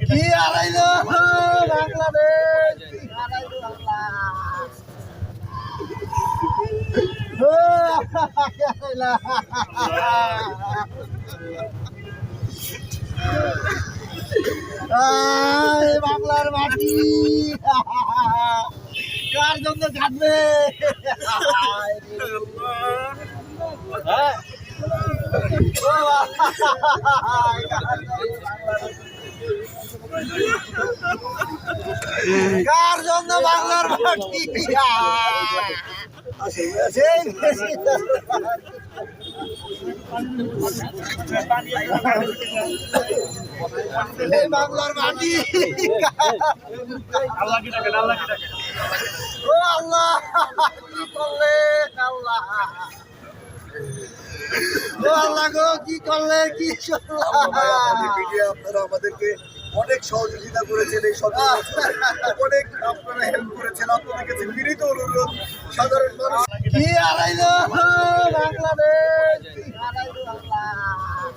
কি হারাইলো বাংলাদেশ, কি হারাইলো বাংলাদেশ। বাংলার মাটি কার জন্য কাঁদবে? কার জন্য বাংলার মাটি? বাংলার মাটি ও আল্লাহ, কি করলে আল্লাহ, ও আল্লাহ গো, কি করলে, কি আপনারা আমাদেরকে অনেক সহযোগিতা করেছেন, এই অনেক আপনারা হেল্প করেছেন। আপনাদের কাছে বিনীত অনুরোধ, সাধারণ মানুষ কি হারাইলো বাংলাদেশ, কি হারাইলো বাংলাদেশ।